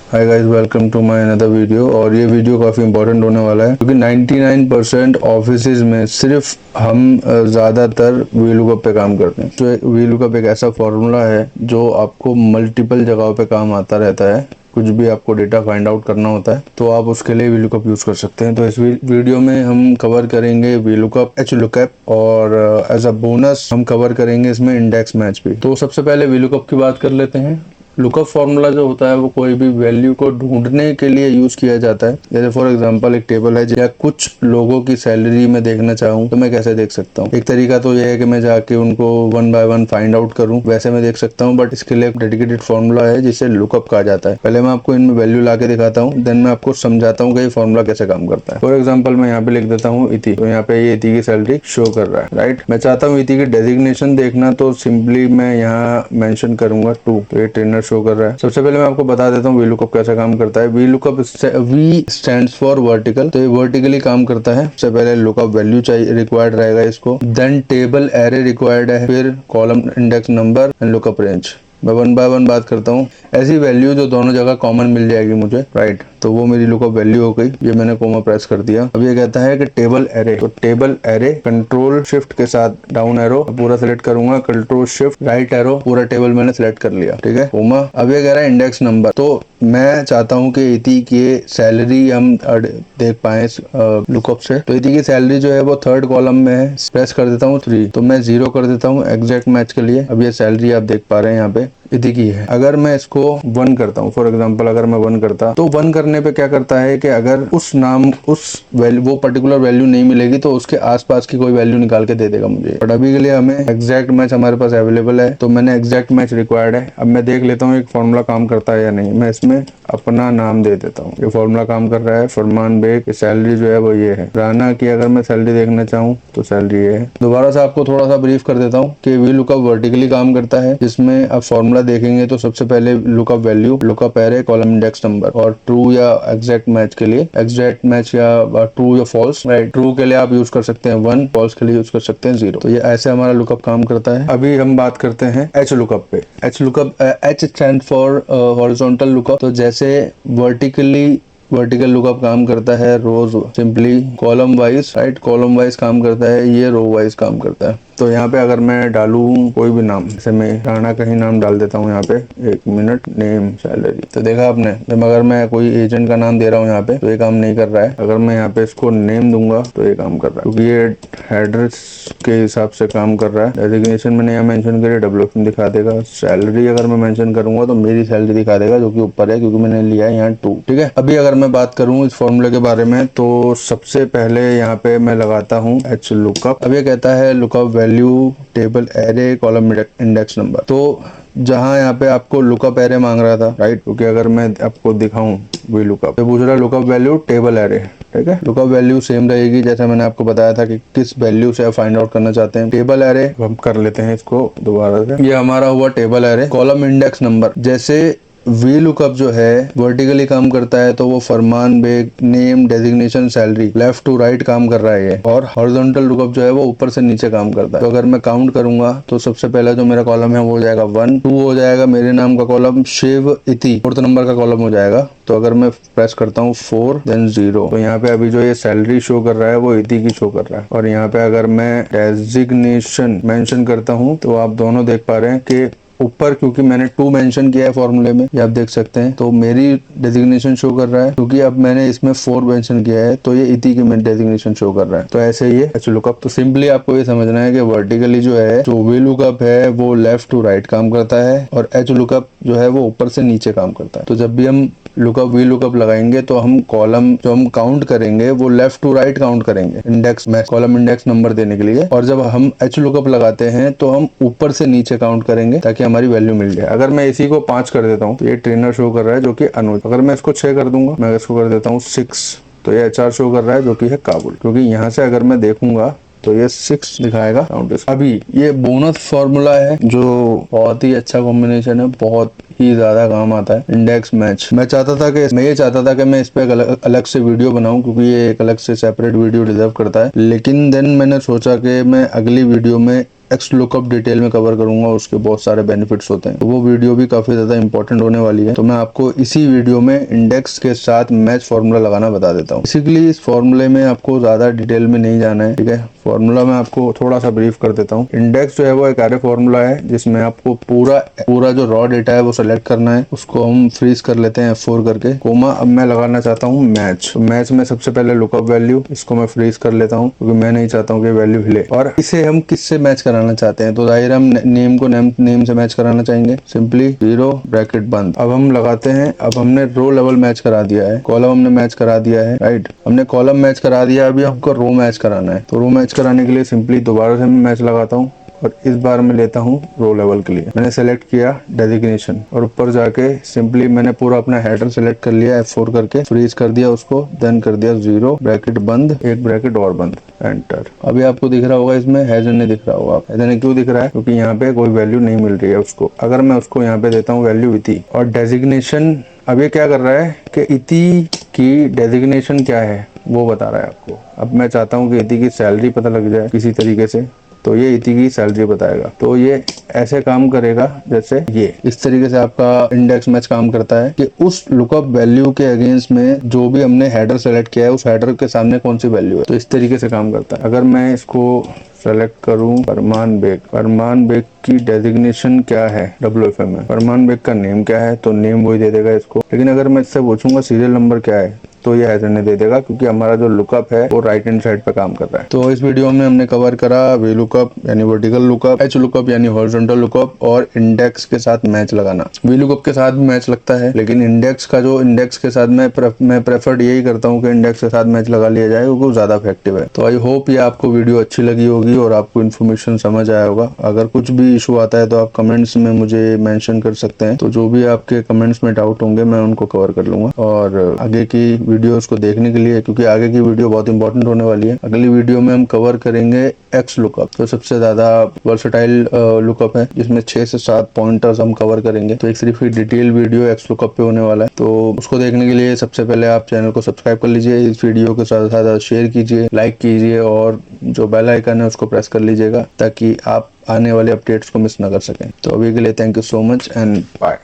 Hi guys, welcome to my another video. और ये video काफ़ी इंपॉर्टेंट होने वाला है क्योंकि 99% ऑफिसेज में सिर्फ हम ज़्यादातर वीलुकअप पे काम करते हैं। तो वीलुकअप एक ऐसा फॉर्मूला है जो आपको मल्टीपल जगहों पे काम आता रहता है। कुछ भी आपको डेटा फाइंड आउट करना होता है तो आप उसके लिए वीलुकअप यूज़ कर सकते हैं। तो इस वीडियो में हम कवर करेंगे वीलुकअप, एचलुकअप और एज अ बोनस हम कवर करेंगे इसमें इंडेक्स मैच भी। तो सबसे पहले वीलुकअप की बात कर लेते हैं। लुकअप फॉर्मूला जो होता है वो कोई भी वैल्यू को ढूंढने के लिए यूज किया जाता है। जैसे फॉर एग्जांपल एक टेबल है या कुछ लोगों की सैलरी में देखना चाहूँ तो मैं कैसे देख सकता हूँ। एक तरीका तो यह है कि मैं जाके उनको one by one find out करूँ, वैसे मैं देख सकता हूँ। बट इसके लिए एक डेडिकेटेड फॉर्मूला है जिसे लुकअप कहा जाता है। पहले मैं आपको इनमें वैल्यू ला के दिखाता हूँ, देन मैं आपको समझाता हूँ कि ये फॉर्मूला कैसे काम करता है। फॉर एग्जाम्पल मैं यहाँ पे लिख देता हूँ इति, तो यहाँ पे ये इति की सैलरी शो कर रहा है, राइट। मैं चाहता हूँ इति की डेजिग्नेशन देखना, तो सिंपली मैं यहाँ मेंशन करूंगा 2, तो ये ट्रेनर शो कर रहा है। सबसे पहले मैं आपको बता देता हूँ वीलुकअप कैसे काम करता है। VLOOKUP V stands for vertical, तो ये वर्टिकली काम करता है। सबसे पहले लुकअप वैल्यू चाहिए, रिक्वायर्ड रहेगा इसको, देन टेबल एरे रिक्वायर्ड है, फिर column index number and lookup range. मैं वन बाय वन बात करता हूँ। ऐसी वैल्यू जो दोनों जगह कॉमन मिल जाएगी मुझे, राइट। तो वो मेरी लुकअप वैल्यू हो गई। ये मैंने कोमा प्रेस कर दिया। अब ये कहता है कि टेबल एरे, तो टेबल एरे कंट्रोल शिफ्ट के साथ डाउन एरो पूरा सिलेक्ट करूंगा, कंट्रोल शिफ्ट राइट एरो, पूरा टेबल मैंने सिलेक्ट कर लिया, ठीक है, कोमा। अब ये कह रहा है इंडेक्स नंबर, तो मैं चाहता हूँ कि इति की सैलरी हम देख पाए लुकअप से। तो इति की सैलरी जो है वो थर्ड कॉलम में है। प्रेस कर देता हूँ 3, तो मैं 0 कर देता हूँ एग्जैक्ट मैच के लिए। अब ये सैलरी आप देख पा रहे हैं यहाँ पे इति की है। अगर मैं इसको 1 करता हूँ, फॉर एग्जांपल अगर मैं 1 करता, तो 1 करने पे क्या करता है कि अगर उस नाम उस वैल्यू वो पर्टिकुलर वैल्यू नहीं मिलेगी तो उसके आसपास की कोई वैल्यू निकाल के दे देगा मुझे। बट अभी के लिए हमें एग्जैक्ट मैच हमारे पास अवेलेबल है, तो मैंने एग्जैक्ट मैच रिक्वायर्ड है। अब मैं देख लेता हूँ एक फॉर्मूला काम करता है या नहीं। मैं इसमें अपना नाम दे देता हूँ। ये फॉर्मूला काम कर रहा है, फरमान बेग। सैलरी जो है वो ये है। राना की अगर मैं सैलरी देखना चाहूँ तो सैलरी ये है। दोबारा से आपको थोड़ा सा ब्रीफ कर देता हूँ कि वीलुकअप वर्टिकली काम करता है, जिसमें आप फॉर्मूला देखेंगे तो सबसे पहले lookup value, lookup array, column index number, और ट्रू या एग्जैक्ट मैच के लिए एग्जैक्ट मैच या ट्रू या फॉल्स, राइट। ट्रू के लिए आप यूज कर सकते हैं 1, फॉल्स के लिए यूज कर सकते हैं 0। तो ये ऐसे हमारा लुकअप काम करता है। अभी हम बात करते हैं एच लुकअप पे। H lookup, H stand for horizontal lookup. तो जैसे वर्टिकल लुकअप काम करता है रोज simply column wise, right, column wise काम करता है, ये रो वाइज काम करता है। तो यहाँ पे अगर मैं डालूं कोई भी नाम, जैसे मैं राणा का ही नाम डाल देता हूँ यहाँ पे, 1 मिनट, नेम, सैलरी, तो देखा आपने, अगर मैं कोई एजेंट का नाम दे रहा हूँ यहाँ पे तो ये काम नहीं कर रहा है। अगर मैं यहाँ पे इसको नेम दूंगा तो ये काम कर रहा है, क्योंकि ये हेडर्स के हिसाब से काम कर रहा है। डेजिग्नेशन मैंने यहाँ मेंशन करी, डेवलपमेंट दिखा देगा। सैलरी अगर मैं मेंशन करूंगा तो मेरी सैलरी दिखा देगा जो कि ऊपर है, क्योंकि मैंने लिया है यहाँ 2, ठीक है। अभी अगर मैं बात करूँ इस फॉर्मूले के बारे में, तो सबसे पहले यहाँ पे मैं लगाता हूँ एच लुकअप। अब ये कहता है lookup value, table array, column index number. तो जहां यहाँ पे आपको लुकअप एरे मांग रहा था, राइट, क्योंकि अगर मैं आपको दिखाऊं वी लुकअप, तो पूछ रहा है लुकअप वैल्यू, टेबल एरे, ठीक है। लुकअप वैल्यू सेम रहेगी जैसे मैंने आपको बताया था कि किस वैल्यू से आप फाइंड आउट करना चाहते हैं। टेबल एरे हम कर लेते हैं इसको दोबारा से। ये हमारा हुआ table array. Column index number, जैसे वी लुकअप जो है वर्टिकली काम करता है तो वो Farman Baig, name, designation, salary, left to right काम कर रहा है ये। और हॉरिजॉन्टल लुकअप जो है वो ऊपर से नीचे काम करता है। तो अगर मैं काउंट करूंगा तो सबसे पहला जो मेरा कॉलम है वो हो जाएगा 1, 2 हो जाएगा मेरे नाम का कॉलम, शिव इति 4th नंबर का कॉलम हो जाएगा। तो अगर मैं प्रेस करता हूँ 4 देन 0, तो यहाँ पे अभी जो ये सैलरी शो कर रहा है वो इति की शो कर रहा है। और यहाँ पे अगर मैं डेजिग्नेशन मेंशन करता हूँ तो आप दोनों देख पा रहे हैं कि ऊपर, क्योंकि मैंने 2 मेंशन किया है फॉर्मूले में, ये आप देख सकते हैं, तो मेरी डेजिग्नेशन शो कर रहा है। क्योंकि अब मैंने इसमें 4 मेंशन किया है तो ये इति की डेजिग्नेशन शो कर रहा है। तो ऐसे ही एच लुकअप। तो सिंपली आपको ये समझना है कि वर्टिकली जो है, जो वी लुकअप है वो लेफ्ट टू राइट काम करता है, और एच लुकअप जो है वो ऊपर से नीचे काम करता है। तो जब भी हम लुकअप वी लुकअप लगाएंगे तो हम कॉलम जो हम काउंट करेंगे वो लेफ्ट टू राइट काउंट करेंगे इंडेक्स में, कॉलम इंडेक्स नंबर देने के लिए। और जब हम एच लुकअप लगाते हैं तो हम ऊपर से नीचे काउंट करेंगे ताकि हमारी वैल्यू मिल जाए। अगर मैं इसी को 5 कर देता हूँ तो ये ट्रेनर शो कर रहा है जो कि अनुज। अगर मैं इसको 6 कर दूंगा, मैं इसको कर देता हूँ 6, तो ये HR शो कर रहा है जो कि है काबुल। क्योंकि यहाँ से अगर मैं देखूंगा तो ये 6 दिखाएगा काउंट। अभी ये बोनस फॉर्मूला है जो बहुत ही अच्छा कॉम्बिनेशन है, बहुत ही ज्यादा काम आता है, इंडेक्स मैच। मैं ये चाहता था कि मैं इस पे अलग से वीडियो बनाऊं, क्योंकि ये एक अलग से सेपरेट वीडियो डिजर्व करता है। लेकिन देन मैंने सोचा कि मैं अगली वीडियो में एक्स लुकअप डिटेल में कवर करूंगा, उसके बहुत सारे बेनिफिट्स होते हैं, तो वो वीडियो भी काफी ज्यादा इंपॉर्टेंट होने वाली है। तो मैं आपको इसी वीडियो में इंडेक्स के साथ मैच फॉर्मूला लगाना बता देता हूँ। बेसिकली इस फॉर्मूले में आपको ज्यादा डिटेल में नहीं जाना है, ठीक है। फॉर्मूला मैं आपको थोड़ा सा ब्रीफ कर देता हूँ। इंडेक्स जो है वो एक ऐरे फॉर्मूला है जिसमें आपको पूरा जो रॉ डेटा है वो सेलेक्ट करना है, उसको हम फ्रीज कर लेते हैं F4 करके, कोमा। अब मैं लगाना चाहता हूँ मैच। मैच में सबसे पहले लुकअप वैल्यू, इसको मैं फ्रीज कर लेता हूँ क्योंकि मैं नहीं चाहता हूँ कि वैल्यू हिले। और इसे हम किससे मैच कराना चाहते हैं, तो जाहिर हम नेम को नेम से मैच कराना चाहेंगे। सिंपली 0 ब्रैकेट बंद। अब हम लगाते हैं, अब हमने रो लेवल मैच करा दिया है, कॉलम हमने मैच करा दिया है, राइट। हमने कॉलम मैच करा दिया, अभी हमको रो मैच कराना है। तो रो मैच कराने के लिए सिंपली दोबारा से मैं मैच लगाता हूँ और इस बार मैं लेता हूँ रो लेवल के लिए। मैंने सेलेक्ट किया डेजिग्नेशन और ऊपर जाके सिंपली मैंने पूरा अपना हेडर सेलेक्ट कर लिया, F4 करके फ्रीज कर दिया उसको, देन कर दिया 0 ब्रैकेट बंद, एक ब्रैकेट और बंद, एंटर। अभी आपको दिख रहा होगा इसमें हैजन नहीं दिख रहा होगा। हैजन क्यों दिख रहा है, क्योंकि यहाँ पे कोई वैल्यू नहीं मिल रही है उसको। अगर मैं उसको यहाँ पे देता हूँ वैल्यू इति और डेजिग्नेशन, अब ये क्या कर रहा है कि इति की डेजिग्नेशन क्या है वो बता रहा है आपको। अब मैं चाहता हूँ कि इति की सैलरी पता लग जाए किसी तरीके से, तो ये इति की सैलरी बताएगा। तो ये ऐसे काम करेगा जैसे ये इस तरीके से आपका इंडेक्स मैच काम करता है कि उस लुकअप वैल्यू के अगेंस्ट में जो भी हमने हेडर सेलेक्ट किया है उस हेडर के सामने कौन सी वैल्यू है, तो इस तरीके से काम करता है। अगर मैं इसको सेलेक्ट करूं फरमान बेग की डेजिग्नेशन क्या है WFM में, फरमान बेग का नेम क्या है, तो नेम वही दे देगा इसको। लेकिन अगर मैं इससे पूछूंगा सीरियल नंबर क्या है, तो ये हैजर नहीं दे देगा क्योंकि हमारा जो लुकअप है वो राइट हैंड साइड पे काम कर रहा है। तो इस वीडियो में हमने कवर करा वी लुकअप यानी वर्टिकल लुकअप, एच लुकअप यानी हॉरिजॉन्टल लुकअप और इंडेक्स के साथ मैच लगाना। वी लुकअप के साथ भी मैच लगता है, लेकिन इंडेक्स के साथ मैं प्रेफर्ड यही करता हूँ कि इंडेक्स के साथ मैच लगा लिया जाए क्योंकि ज्यादा इफेक्टिव है। तो आई होप ये आपको वीडियो अच्छी लगी होगी और आपको इन्फॉर्मेशन समझ आया होगा। अगर कुछ भी इशू आता है तो आप कमेंट्स में मुझे मेंशन कर सकते हैं, तो जो भी आपके कमेंट्स में डाउट होंगे मैं उनको कवर कर लूंगा। और आगे की वीडियोस को देखने के लिए, क्योंकि आगे की वीडियो बहुत इंपॉर्टेंट होने वाली है, अगली वीडियो में हम कवर करेंगे एक्स लुकअप, तो सबसे ज्यादा वर्सेटाइल लुकअप है जिसमें 6 से 7 पॉइंटर्स हम कवर करेंगे। तो एक सिर्फ डिटेल वीडियो एक्स लुकअप पे होने वाला है, तो उसको देखने के लिए सबसे पहले आप चैनल को सब्सक्राइब कर लीजिए, इस वीडियो के साथ साथ शेयर कीजिए, लाइक कीजिए और जो बेल आइकन है उसको प्रेस कर लीजिएगा ताकि आप आने वाले अपडेट्स को मिस ना कर सकें। तो अभी के लिए thank you so much and bye.